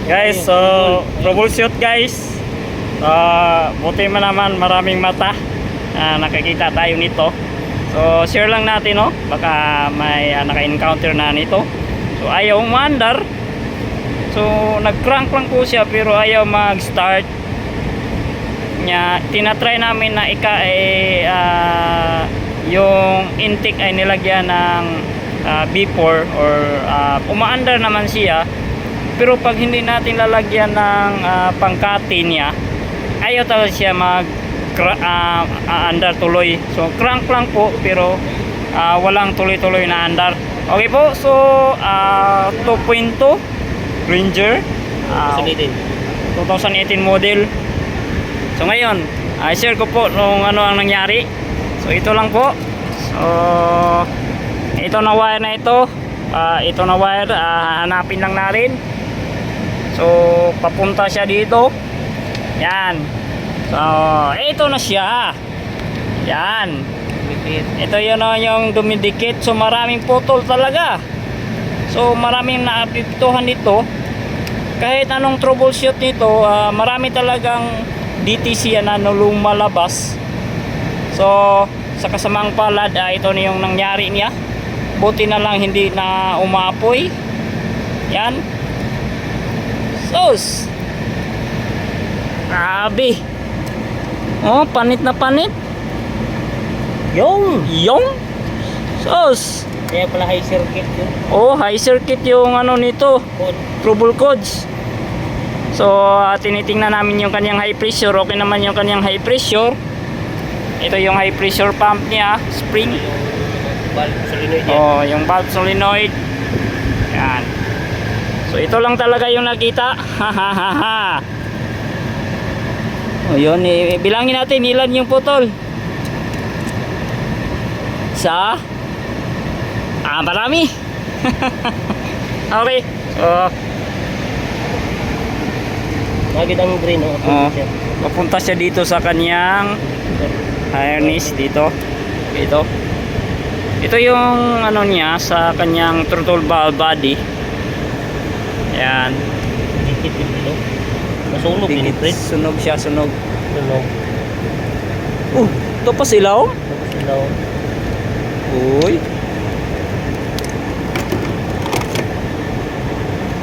Guys, so troubleshoot guys. Buti man naman maraming mata. Nakakita tayo nito. So share lang natin, no? Baka may naka-encounter na nito. So ayaw umandar. So nag-crank lang po siya pero ayaw mag-start. Tinatry namin na yung intake ay nilagyan ng B4 or umaandar naman siya. Pero pag hindi natin lalagyan ng pangkati niya, ayaw talaga siya andar tuloy. So crank lang po pero walang tuloy-tuloy na andar. Okay po, so 2.2 Ranger 2018 model. So ngayon, share ko po nung ano ang nangyari. So ito lang po. So ito na wire na ito. Ito na wire, hanapin lang natin. So papunta siya dito. Yan. So ito na siya. Yan. Ito yun yung dumidikit. So maraming putol talaga. So maraming naapektuhan dito. Kahit anong troubleshoot nito, marami talagang DTC na lumalabas. So sa kasamang palad, ito na yung nangyari niya. Buti na lang hindi na umapoy. Yan. Sus. Grabe. Oh, panit na panit. Yung sus. Kaya pala high circuit yun. Oh, high circuit yung ano nito. Trouble codes. So, tinitingnan namin yung kanyang high pressure. Okay naman yung kanyang high pressure. Ito yung high pressure pump niya, spring. Valve solenoid yan. Oh, yung valve solenoid. Yan. So ito lang talaga yung nakita. Hahaha. Oh, yun, bilangin natin ilan yung putol. Marami. Okay. So Bakit ang green papunta siya dito sa kanyang harness dito. Ito yung ano niya sa kanyang throttle valve body. Yan. Dikit dito. Nasunog din ito. Sunog siya, sunog. Sunog. Ito pa silaw? Tapos ilaw. Uy.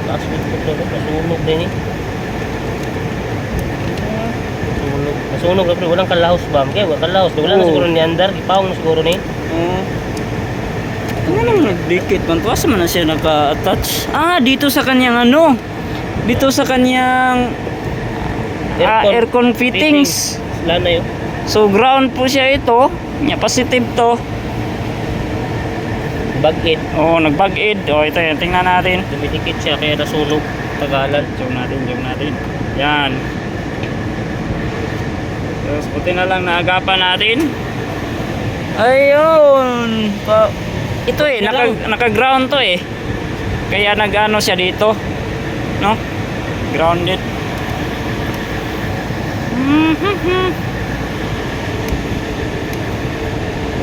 Last week ko ito. Nasunog din eh. Nasunog na pero walang kalahos ba? Kaya walang kalahos. Wala na siguro ni Andar. Ipawang na siguro ni. Ano naman nagdikit man? Tuwasa man na siya naka-attach. Dito sa kanyang ano? Dito sa kanyang aircon fittings. Wala na yun. So ground po siya ito. Positive to. Bag-aid. Nag-bag-aid. Ito yan. Tingnan natin. Dumidikit siya kaya nasunog. Tagalan. Zoom natin. Yan. Tapos puti na lang naagapan natin. Ayun. Ito naka-ground to eh. Kaya nag-ano siya dito. No? Grounded.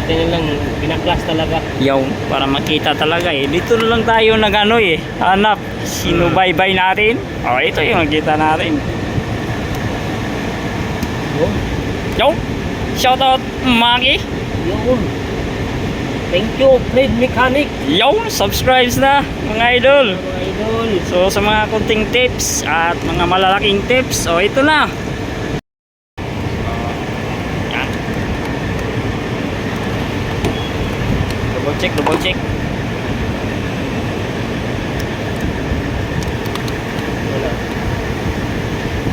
Buti na lang pinaklas talaga. Yaw, para makita talaga eh. Dito na lang tayo nag-ano eh. Hanap. Sinubaybay natin. Ito yung nakita natin. Yaw. Shout out Maki. Yun. Thank you, Fred Mechanic. Yaw, subscribe na mga idol. Mga idol. So sa mga kunting tips at mga malalaking tips, ito na. Yan. Double check.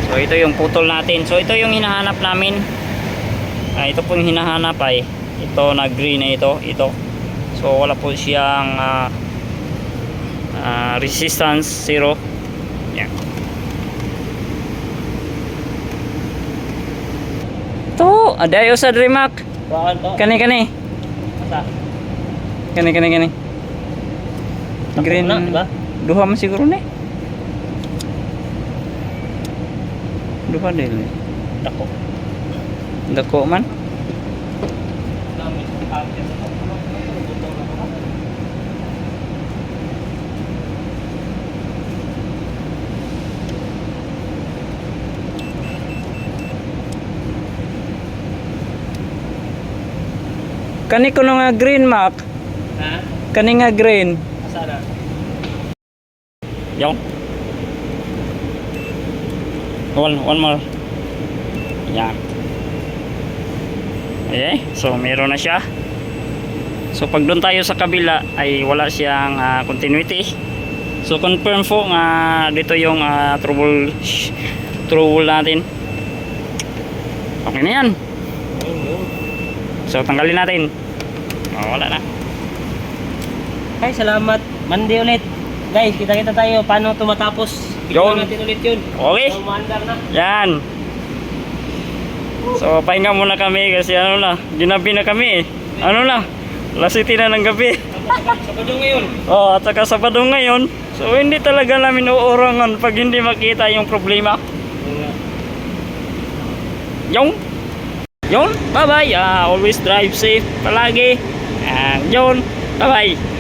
So ito yung putol natin. So ito yung hinahanap namin. Ito po yung hinahanap ay ito na green na ito. So wala po siyang resistance 0. Yan. To, adayo sa Dreamac. Baan to? Kani. Asa? Kani. Green na, diba? Duha man siguro ni. Duha din. Dako man. Kani ko nga green, Mac. Ha? Kani nga green. Asa na? Yung. One more. Yan. Okay, so meron na siya. So pag doon tayo sa kabila ay wala siyang continuity. So confirm po nga dito yung trouble natin. Okay na yan. Yun. So tanggalin natin. Wala na. Ay, salamat. Monday ulit. Guys, kita-kita tayo. Paano ito matapos? Yun. Tignan natin ulit yun. Okay. So, maandar na. Yan. So pahinga muna kami kasi ano na, ginabi na kami. Ano na, alas 7 na ng gabi. Sabado ngayon. At saka Sabado ngayon. So hindi talaga namin uurangan pag hindi makita yung problema. Yung bye bye. Always drive safe palagi. And yun, bye bye.